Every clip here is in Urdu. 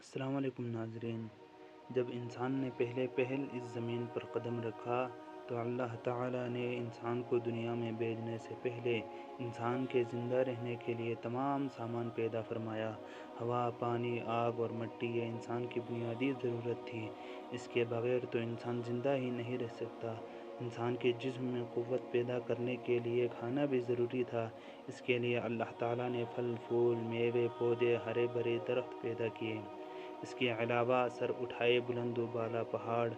السلام علیکم ناظرین۔ جب انسان نے پہل اس زمین پر قدم رکھا تو اللہ تعالیٰ نے انسان کو دنیا میں بھیجنے سے پہلے انسان کے زندہ رہنے کے لیے تمام سامان پیدا فرمایا۔ ہوا، پانی، آگ اور مٹی یہ انسان کی بنیادی ضرورت تھی۔ اس کے بغیر تو انسان زندہ ہی نہیں رہ سکتا۔ انسان کے جسم میں قوت پیدا کرنے کے لیے کھانا بھی ضروری تھا۔ اس کے لیے اللہ تعالیٰ نے پھل، پھول، میوے، پودے، ہرے بھرے درخت پیدا کیے۔ اس کے علاوہ سر اٹھائے بلند و بالا پہاڑ،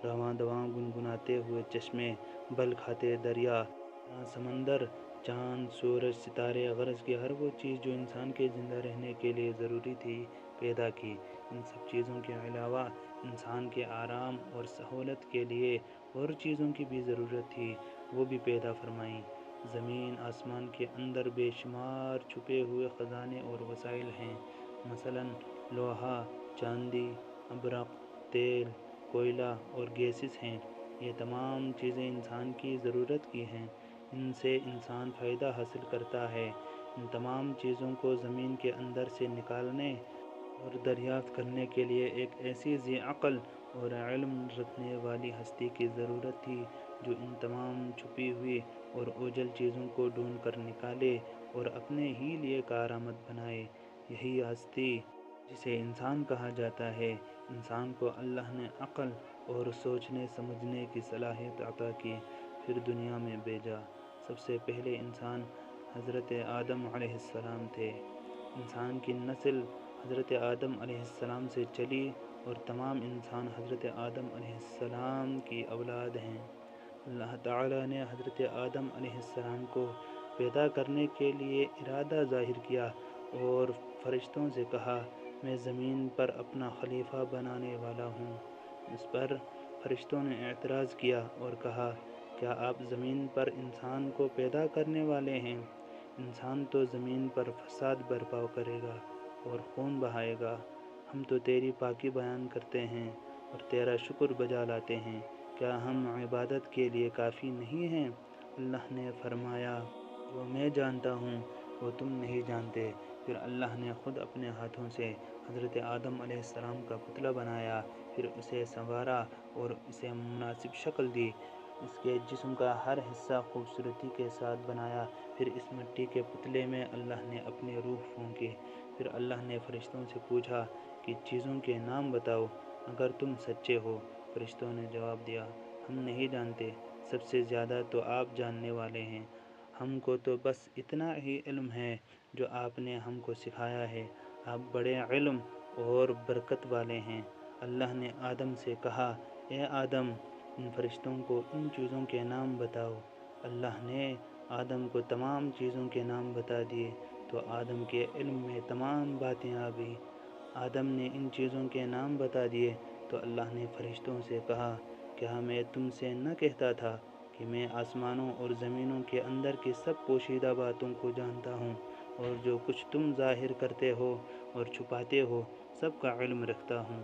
رواں دواں گنگناتے ہوئے چشمے، بل کھاتے دریا، سمندر، چاند، سورج، ستارے، غرض کی ہر وہ چیز جو انسان کے زندہ رہنے کے لیے ضروری تھی پیدا کی۔ ان سب چیزوں کے علاوہ انسان کے آرام اور سہولت کے لیے اور چیزوں کی بھی ضرورت تھی، وہ بھی پیدا فرمائیں۔ زمین آسمان کے اندر بے شمار چھپے ہوئے خزانے اور وسائل ہیں، مثلاً لوہا، چاندی، ابرق، تیل، کوئلہ اور گیسز ہیں۔ یہ تمام چیزیں انسان کی ضرورت کی ہیں، ان سے انسان فائدہ حاصل کرتا ہے۔ ان تمام چیزوں کو زمین کے اندر سے نکالنے اور دریافت کرنے کے لیے ایک ایسی ذی عقل اور علم رکھنے والی ہستی کی ضرورت تھی جو ان تمام چھپی ہوئی اور اوجھل چیزوں کو ڈھونڈ کر نکالے اور اپنے ہی لیے کارآمد بنائے۔ یہی ہستی جسے انسان کہا جاتا ہے، انسان کو اللہ نے عقل اور سوچنے سمجھنے کی صلاحیت عطا کی، پھر دنیا میں بھیجا۔ سب سے پہلے انسان حضرت آدم علیہ السلام تھے۔ انسان کی نسل حضرت آدم علیہ السلام سے چلی اور تمام انسان حضرت آدم علیہ السلام کی اولاد ہیں۔ اللہ تعالیٰ نے حضرت آدم علیہ السلام کو پیدا کرنے کے لیے ارادہ ظاہر کیا اور فرشتوں سے کہا، میں زمین پر اپنا خلیفہ بنانے والا ہوں۔ اس پر فرشتوں نے اعتراض کیا اور کہا، کیا آپ زمین پر انسان کو پیدا کرنے والے ہیں؟ انسان تو زمین پر فساد برپا کرے گا اور خون بہائے گا۔ ہم تو تیری پاکی بیان کرتے ہیں اور تیرا شکر بجا لاتے ہیں، کیا ہم عبادت کے لیے کافی نہیں ہیں؟ اللہ نے فرمایا، جو میں جانتا ہوں وہ تم نہیں جانتے۔ پھر اللہ نے خود اپنے ہاتھوں سے حضرت آدم علیہ السلام کا پتلا بنایا، پھر اسے سنوارا اور اسے مناسب شکل دی۔ اس کے جسم کا ہر حصہ خوبصورتی کے ساتھ بنایا۔ پھر اس مٹی کے پتلے میں اللہ نے اپنی روح پھونکی۔ پھر اللہ نے فرشتوں سے پوچھا کہ چیزوں کے نام بتاؤ اگر تم سچے ہو۔ فرشتوں نے جواب دیا، ہم نہیں جانتے، سب سے زیادہ تو آپ جاننے والے ہیں۔ ہم کو تو بس اتنا ہی علم ہے جو آپ نے ہم کو سکھایا ہے۔ آپ بڑے علم اور برکت والے ہیں۔ اللہ نے آدم سے کہا، اے آدم، ان فرشتوں کو ان چیزوں کے نام بتاؤ۔ اللہ نے آدم کو تمام چیزوں کے نام بتا دیے تو آدم کے علم میں تمام باتیں آ گئیں۔ آدم نے ان چیزوں کے نام بتا دیے تو اللہ نے فرشتوں سے کہا، کیا میں تم سے نہ کہتا تھا کہ میں آسمانوں اور زمینوں کے اندر کی سب پوشیدہ باتوں کو جانتا ہوں، اور جو کچھ تم ظاہر کرتے ہو اور چھپاتے ہو سب کا علم رکھتا ہوں۔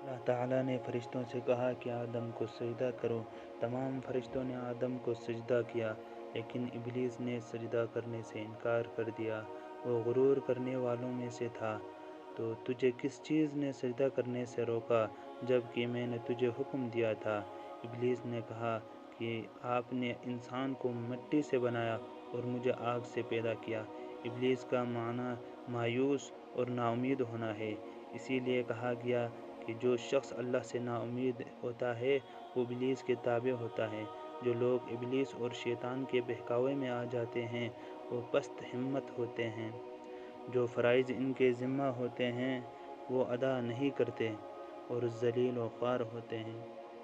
اللہ تعالیٰ نے فرشتوں سے کہا کہ آدم کو سجدہ کرو۔ تمام فرشتوں نے آدم کو سجدہ کیا، لیکن ابلیس نے سجدہ کرنے سے انکار کر دیا، وہ غرور کرنے والوں میں سے تھا۔ تو تجھے کس چیز نے سجدہ کرنے سے روکا جب کہ میں نے تجھے حکم دیا تھا؟ ابلیس نے کہا کہ آپ نے انسان کو مٹی سے بنایا اور مجھے آگ سے پیدا کیا۔ ابلیس کا معنی مایوس اور نا امید ہونا ہے، اسی لیے کہا گیا کہ جو شخص اللہ سے نا امید ہوتا ہے وہ ابلیس کے تابع ہوتا ہے۔ جو لوگ ابلیس اور شیطان کے بہکاوے میں آ جاتے ہیں وہ پست ہمت ہوتے ہیں، جو فرائض ان کے ذمہ ہوتے ہیں وہ ادا نہیں کرتے اور ذلیل و خوار ہوتے ہیں۔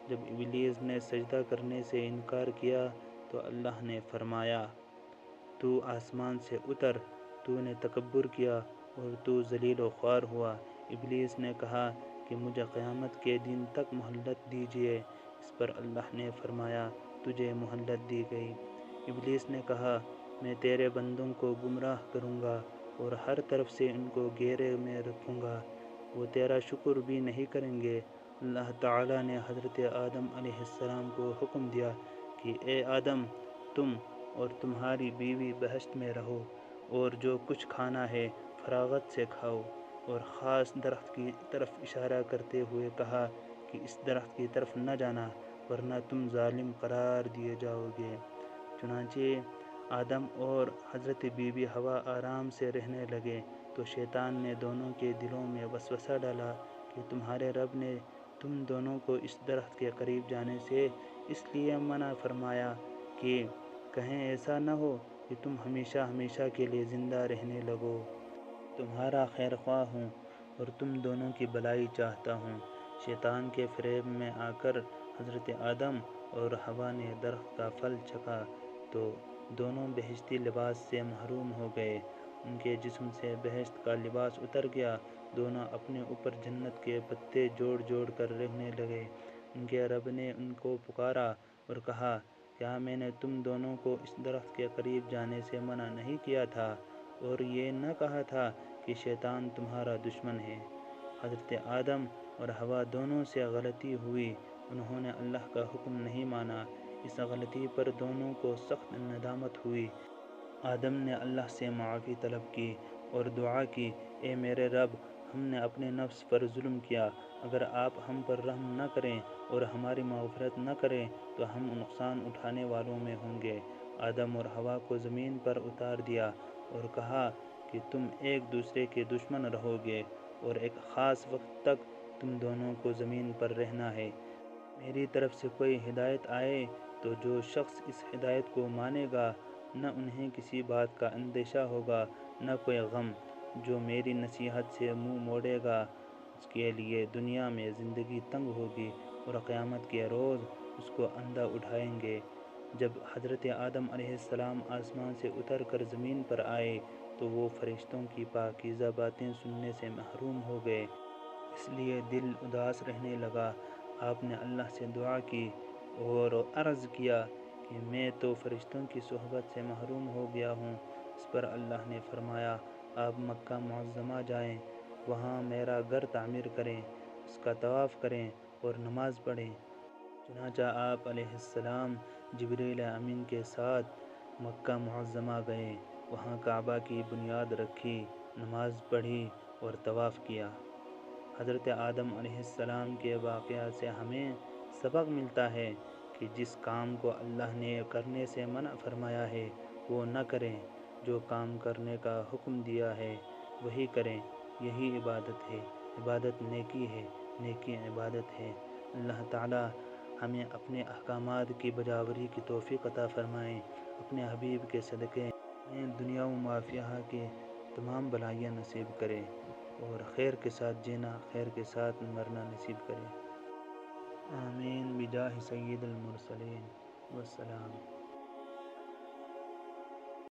جب ابلیس نے سجدہ کرنے سے انکار کیا تو اللہ نے فرمایا، تو آسمان سے اتر، تو نے تکبر کیا اور تو ذلیل و خوار ہوا۔ ابلیس نے کہا کہ مجھے قیامت کے دن تک مہلت دیجیے۔ اس پر اللہ نے فرمایا، تجھے مہلت دی گئی۔ ابلیس نے کہا، میں تیرے بندوں کو گمراہ کروں گا اور ہر طرف سے ان کو گھیرے میں رکھوں گا، وہ تیرا شکر بھی نہیں کریں گے۔ اللہ تعالیٰ نے حضرت آدم علیہ السلام کو حکم دیا کہ اے آدم، تم اور تمہاری بیوی بہشت میں رہو اور جو کچھ کھانا ہے فراغت سے کھاؤ۔ اور خاص درخت کی طرف اشارہ کرتے ہوئے کہا کہ اس درخت کی طرف نہ جانا ورنہ تم ظالم قرار دیے جاؤ گے۔ چنانچہ آدم اور حضرت بی بی حوا آرام سے رہنے لگے تو شیطان نے دونوں کے دلوں میں وسوسہ ڈالا کہ تمہارے رب نے تم دونوں کو اس درخت کے قریب جانے سے اس لیے منع فرمایا کہ کہیں ایسا نہ ہو کہ تم ہمیشہ ہمیشہ کے لیے زندہ رہنے لگو۔ تمہارا خیر خواہ ہوں اور تم دونوں کی بھلائی چاہتا ہوں۔ شیطان کے فریب میں آ کر حضرت آدم اور حوا نے درخت کا پھل چکھا تو دونوں بہشتی لباس سے محروم ہو گئے۔ ان کے جسم سے بہشت کا لباس اتر گیا۔ دونوں اپنے اوپر جنت کے پتے جوڑ جوڑ کر رہنے لگے۔ ان کے رب نے ان کو پکارا اور کہا، کیا میں نے تم دونوں کو اس درخت کے قریب جانے سے منع نہیں کیا تھا اور یہ نہ کہا تھا کہ شیطان تمہارا دشمن ہے؟ حضرت آدم اور حوا دونوں سے غلطی ہوئی، انہوں نے اللہ کا حکم نہیں مانا۔ اس غلطی پر دونوں کو سخت ندامت ہوئی۔ آدم نے اللہ سے معافی طلب کی اور دعا کی، اے میرے رب، ہم نے اپنے نفس پر ظلم کیا۔ اگر آپ ہم پر رحم نہ کریں اور ہماری مغفرت نہ کریں تو ہم نقصان اٹھانے والوں میں ہوں گے۔ آدم اور حوا کو زمین پر اتار دیا اور کہا کہ تم ایک دوسرے کے دشمن رہو گے اور ایک خاص وقت تک تم دونوں کو زمین پر رہنا ہے۔ میری طرف سے کوئی ہدایت آئے تو جو شخص اس ہدایت کو مانے گا نہ انہیں کسی بات کا اندیشہ ہوگا نہ کوئی غم۔ جو میری نصیحت سے منہ موڑے گا اس کے لیے دنیا میں زندگی تنگ ہوگی اور قیامت کے روز اس کو اندھا اٹھائیں گے۔ جب حضرت آدم علیہ السلام آسمان سے اتر کر زمین پر آئے تو وہ فرشتوں کی پاکیزہ باتیں سننے سے محروم ہو گئے، اس لیے دل اداس رہنے لگا۔ آپ نے اللہ سے دعا کی اور عرض کیا کہ میں تو فرشتوں کی صحبت سے محروم ہو گیا ہوں۔ اس پر اللہ نے فرمایا، آپ مکہ معظمہ جائیں، وہاں میرا گھر تعمیر کریں، اس کا طواف کریں اور نماز پڑھیں۔ چنانچہ آپ علیہ السلام جبریل امین کے ساتھ مکہ معظمہ گئے، وہاں کعبہ کی بنیاد رکھی، نماز پڑھی اور طواف کیا۔ حضرت آدم علیہ السلام کے واقعہ سے ہمیں سبق ملتا ہے کہ جس کام کو اللہ نے کرنے سے منع فرمایا ہے وہ نہ کریں، جو کام کرنے کا حکم دیا ہے وہی کریں، یہی عبادت ہے۔ عبادت نیکی ہے، نیکی عبادت ہے۔ اللہ تعالی ہمیں اپنے احکامات کی بجاوری کی توفیق عطا فرمائے۔ اپنے حبیب کے صدقے ہمیں دنیا و ما فیہا کے تمام بھلائیاں نصیب کرے اور خیر کے ساتھ جینا، خیر کے ساتھ مرنا نصیب کرے۔ آمین بجاہ سید المرسلین، والسلام۔